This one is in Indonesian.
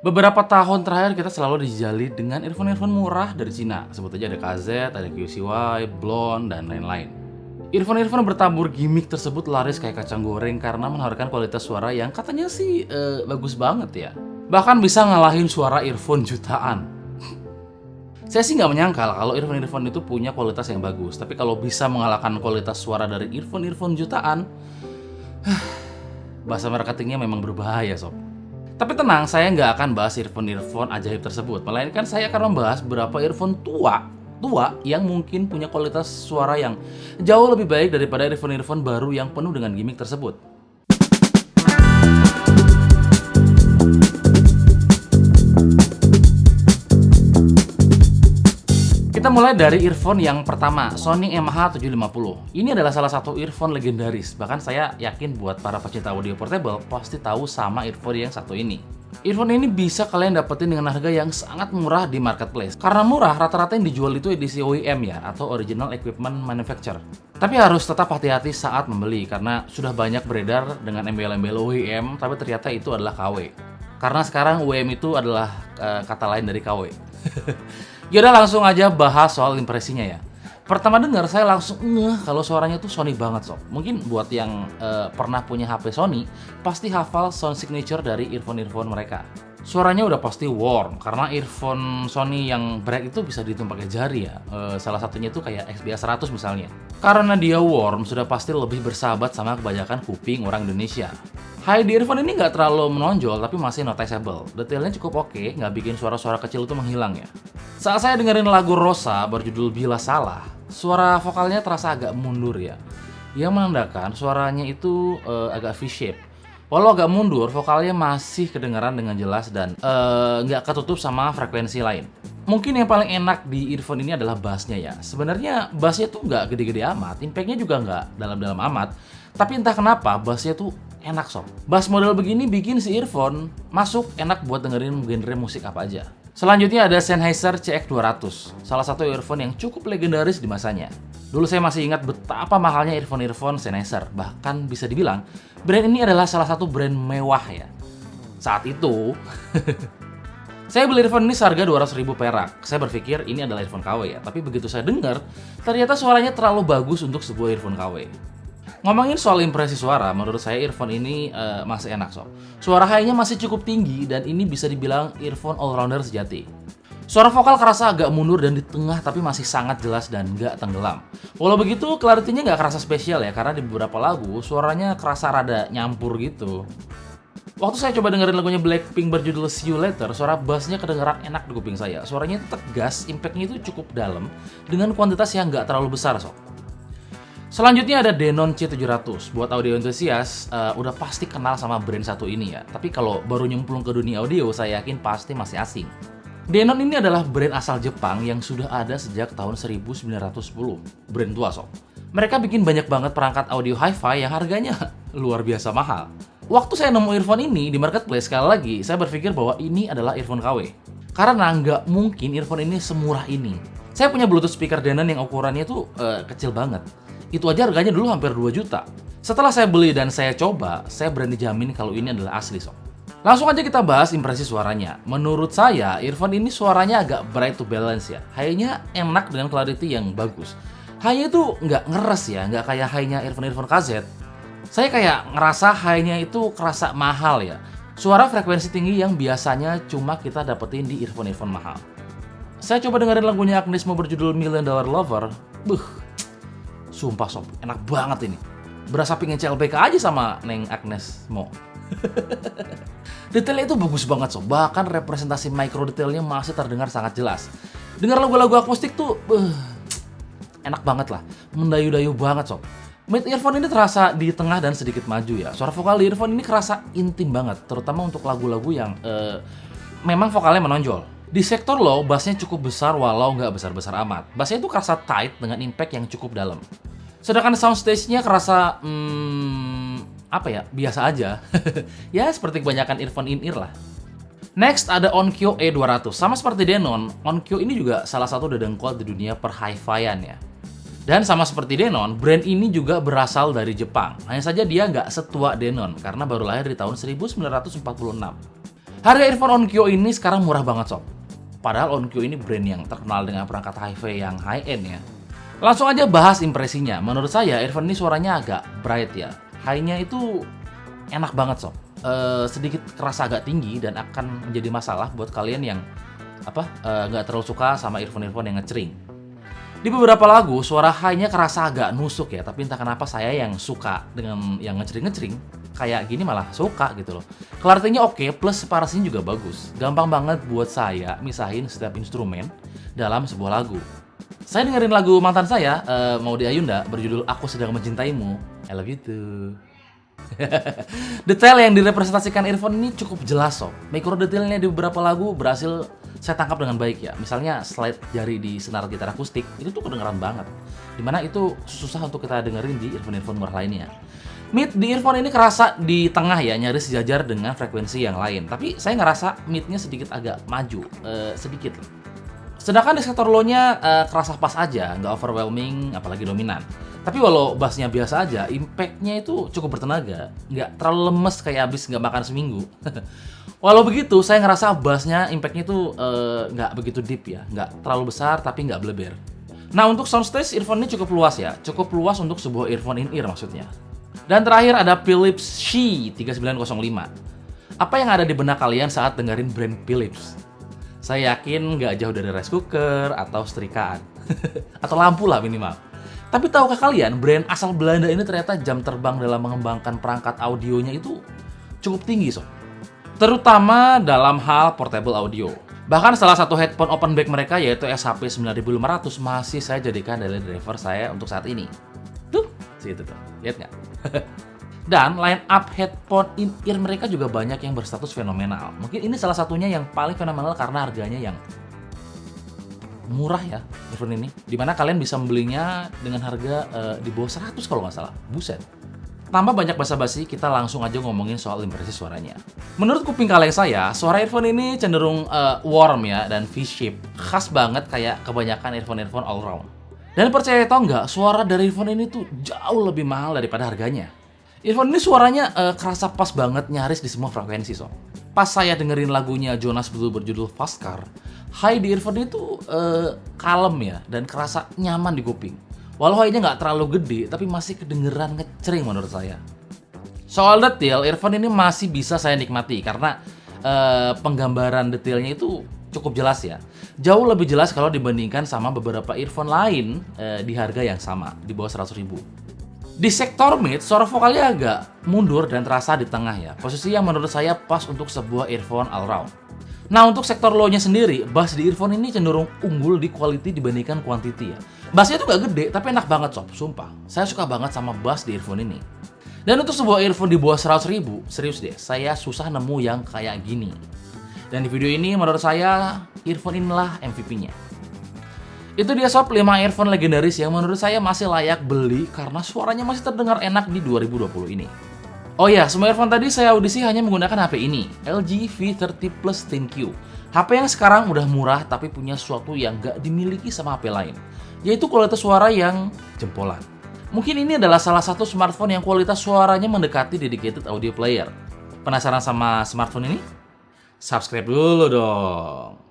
Beberapa tahun terakhir kita selalu dijali dengan earphone-earphone murah dari Cina. Sebut aja ada KZ, ada QCY, Blonde, dan lain-lain. Earphone-earphone bertabur gimmick tersebut laris kayak kacang goreng karena menawarkan kualitas suara yang katanya sih bagus banget ya. Bahkan bisa ngalahin suara earphone jutaan. Saya sih nggak menyangkal kalau earphone-earphone itu punya kualitas yang bagus. Tapi kalau bisa mengalahkan kualitas suara dari earphone-earphone jutaan, bahasa marketingnya memang berbahaya sob. Tapi tenang, saya nggak akan bahas earphone-earphone ajaib tersebut. Melainkan saya akan membahas beberapa earphone tua yang mungkin punya kualitas suara yang jauh lebih baik daripada earphone-earphone baru yang penuh dengan gimmick tersebut. Kita mulai dari earphone yang pertama, Sony MH750. Ini adalah salah satu earphone legendaris. Bahkan saya yakin buat para pecinta audio portable pasti tahu sama earphone yang satu ini. Earphone ini bisa kalian dapetin dengan harga yang sangat murah di marketplace. Karena murah, rata-rata yang dijual itu edisi OEM ya, atau Original Equipment Manufacturer. Tapi harus tetap hati-hati saat membeli, karena sudah banyak beredar dengan embel-embel OEM, tapi ternyata itu adalah KW. Karena sekarang OEM itu adalah kata lain dari KW. Yaudah langsung aja bahas soal impresinya ya. Pertama dengar saya langsung ngeh kalau suaranya tuh Sony banget sob. Mungkin buat yang pernah punya HP Sony pasti hafal sound signature dari earphone mereka. Suaranya udah pasti warm karena earphone Sony yang brand itu bisa dihitung pakai jari ya. Salah satunya itu kayak XBA100 misalnya. Karena dia warm sudah pasti lebih bersahabat sama kebanyakan kuping orang Indonesia. Hi di earphone ini nggak terlalu menonjol tapi masih noticeable. Detailnya cukup oke, nggak bikin suara-suara kecil itu menghilang ya. Saat saya dengerin lagu Rosa berjudul Bila Salah, suara vokalnya terasa agak mundur ya. Yang menandakan suaranya itu agak V-shape. Walau agak mundur, vokalnya masih kedengaran dengan jelas dan nggak ketutup sama frekuensi lain. Mungkin yang paling enak di earphone ini adalah bassnya ya. Sebenarnya bassnya tuh nggak gede-gede amat, impactnya juga nggak dalam-dalam amat. Tapi entah kenapa bassnya tuh enak sob. Bass model begini bikin si earphone masuk enak buat dengerin genre musik apa aja. Selanjutnya ada Sennheiser CX200, salah satu earphone yang cukup legendaris di masanya. Dulu saya masih ingat betapa mahalnya earphone Sennheiser, bahkan bisa dibilang brand ini adalah salah satu brand mewah ya. Saat itu, saya beli earphone ini seharga 200.000 perak. Saya berpikir ini adalah earphone KW ya, tapi begitu saya dengar, ternyata suaranya terlalu bagus untuk sebuah earphone KW. Ngomongin soal impresi suara, menurut saya earphone ini masih enak sob. Suara high-nya masih cukup tinggi dan ini bisa dibilang earphone all-rounder sejati. Suara vokal kerasa agak mundur dan di tengah tapi masih sangat jelas dan nggak tenggelam. Walau begitu, clarity-nya nggak kerasa spesial ya, karena di beberapa lagu suaranya kerasa rada nyampur gitu. Waktu saya coba dengerin lagunya Blackpink berjudul See You Later, suara bassnya kedengeran enak di kuping saya. Suaranya tegas, impact-nya itu cukup dalam dengan kuantitas yang nggak terlalu besar sob. Selanjutnya ada Denon C700. Buat audio enthusiast, udah pasti kenal sama brand satu ini ya. Tapi kalau baru nyemplung ke dunia audio, saya yakin pasti masih asing. Denon ini adalah brand asal Jepang yang sudah ada sejak tahun 1910. Brand tua sob. Mereka bikin banyak banget perangkat audio hi-fi yang harganya luar biasa mahal. Waktu saya nemu earphone ini di marketplace, sekali lagi saya berpikir bahwa ini adalah earphone KW. Karena nggak mungkin earphone ini semurah ini. Saya punya Bluetooth speaker Denon yang ukurannya tuh kecil banget. Itu aja harganya dulu hampir 2 juta. Setelah saya beli dan saya coba, saya berani jamin kalau ini adalah asli sob. Langsung aja kita bahas impresi suaranya. Menurut saya, earphone ini suaranya agak bright to balance ya. High-nya enak dengan clarity yang bagus. High-nya itu nggak ngeres ya, nggak kayak high-nya earphone KZ. Saya kayak ngerasa high-nya itu kerasa mahal ya. Suara frekuensi tinggi yang biasanya cuma kita dapetin di earphone mahal. Saya coba dengerin lagunya Agnes Mo berjudul Million Dollar Lover. Sumpah sob, enak banget ini. Berasa pingin CLBK aja sama Neng Agnes Mo. Detailnya itu bagus banget sob. Bahkan representasi micro detailnya masih terdengar sangat jelas. Dengar lagu-lagu akustik tuh enak banget lah. Mendayu-dayu banget sob. Mid earphone ini terasa di tengah dan sedikit maju ya. Suara vokal di earphone ini kerasa intim banget. Terutama untuk lagu-lagu yang memang vokalnya menonjol. Di sektor low, bassnya cukup besar walau nggak besar-besar amat. Bassnya itu kerasa tight dengan impact yang cukup dalam. Sedangkan soundstage-nya kerasa, biasa aja. Ya, seperti kebanyakan earphone in-ear lah. Next ada Onkyo E200. Sama seperti Denon, Onkyo ini juga salah satu dedengkol di dunia per hi-fi-an ya. Dan sama seperti Denon, brand ini juga berasal dari Jepang. Hanya saja dia nggak setua Denon, karena baru lahir di tahun 1946. Harga earphone Onkyo ini sekarang murah banget sob. Padahal Onkyo ini brand yang terkenal dengan perangkat hi-fi yang high-end ya. Langsung aja bahas impresinya. Menurut saya earphone ini suaranya agak bright ya. High-nya itu enak banget sob. Sedikit kerasa agak tinggi dan akan menjadi masalah buat kalian yang nggak terlalu suka sama earphone yang ngecering. Di beberapa lagu suara high-nya kerasa agak nusuk ya, tapi entah kenapa saya yang suka dengan yang ngecering-ngecering kayak gini malah suka gitu loh. Clarity-nya oke, plus separasinya juga bagus. Gampang banget buat saya misahin setiap instrumen dalam sebuah lagu. Saya dengerin lagu mantan saya, Maudy Ayunda, berjudul Aku Sedang Mencintaimu. I love you too. Detail yang direpresentasikan earphone ini cukup jelas sob. Mikro detailnya di beberapa lagu berhasil saya tangkap dengan baik ya. Misalnya slide jari di senar gitar akustik itu tuh kedengeran banget. Dimana itu susah untuk kita dengerin di earphone murah lainnya. Mid di earphone ini kerasa di tengah ya, nyaris sejajar dengan frekuensi yang lain. Tapi saya ngerasa midnya sedikit agak maju, sedikit. Sedangkan di sektor low-nya kerasa pas aja, nggak overwhelming, apalagi dominan. Tapi walau bassnya biasa aja, impact-nya itu cukup bertenaga. Nggak terlalu lemes kayak abis nggak makan seminggu. Walau begitu, saya ngerasa bassnya, impact-nya itu nggak begitu deep ya. Nggak terlalu besar, tapi nggak bleber. Nah, untuk soundstage, earphone ini cukup luas ya. Cukup luas untuk sebuah earphone in-ear maksudnya. Dan terakhir ada Philips She 3905. Apa yang ada di benak kalian saat dengerin brand Philips? Saya yakin nggak jauh dari rice cooker atau setrikaan. Atau lampu lah minimal. Tapi tahukah kalian, brand asal Belanda ini ternyata jam terbang dalam mengembangkan perangkat audionya itu cukup tinggi sob. Terutama dalam hal portable audio. Bahkan salah satu headphone open back mereka yaitu SHP 9500 masih saya jadikan daily driver saya untuk saat ini. Tuh, situ tuh. Lihat nggak? Dan line up headphone in-ear mereka juga banyak yang berstatus fenomenal. Mungkin ini salah satunya yang paling fenomenal karena harganya yang murah ya, earphone ini. Dimana kalian bisa membelinya dengan harga di bawah 100 kalau nggak salah. Buset. Tanpa banyak basa-basi, kita langsung aja ngomongin soal impresi suaranya. Menurut kuping kaleng saya, suara earphone ini cenderung warm ya dan V-shape. Khas banget kayak kebanyakan earphone all round. Dan percaya atau enggak, suara dari earphone ini tuh jauh lebih mahal daripada harganya. Earphone ini suaranya kerasa pas banget, nyaris di semua frekuensi sob. Pas saya dengerin lagunya Jonas Blue berjudul Fast Car, high di earphone itu kalem ya dan kerasa nyaman di kuping. Walau high-nya nggak terlalu gede, tapi masih kedengeran ngecering menurut saya. Soal detail, earphone ini masih bisa saya nikmati karena penggambaran detailnya itu cukup jelas ya. Jauh lebih jelas kalau dibandingkan sama beberapa earphone lain di harga yang sama, di bawah 100 ribu. Di sektor mid, suara vokalnya agak mundur dan terasa di tengah ya. Posisi yang menurut saya pas untuk sebuah earphone all round. Nah, untuk sektor low-nya sendiri, bass di earphone ini cenderung unggul di quality dibandingkan quantity ya. Bassnya tuh gak gede, tapi enak banget sob, sumpah. Saya suka banget sama bass di earphone ini. Dan untuk sebuah earphone di bawah 100 ribu, serius deh, saya susah nemu yang kayak gini. Dan di video ini menurut saya, earphone inilah MVP-nya. Itu dia sob 5 earphone legendaris yang menurut saya masih layak beli karena suaranya masih terdengar enak di 2020 ini. Oh ya, semua earphone tadi saya audisi hanya menggunakan HP ini, LG V30 Plus 10Q. HP yang sekarang udah murah tapi punya sesuatu yang gak dimiliki sama HP lain, yaitu kualitas suara yang jempolan. Mungkin ini adalah salah satu smartphone yang kualitas suaranya mendekati dedicated audio player. Penasaran sama smartphone ini? Subscribe dulu dong!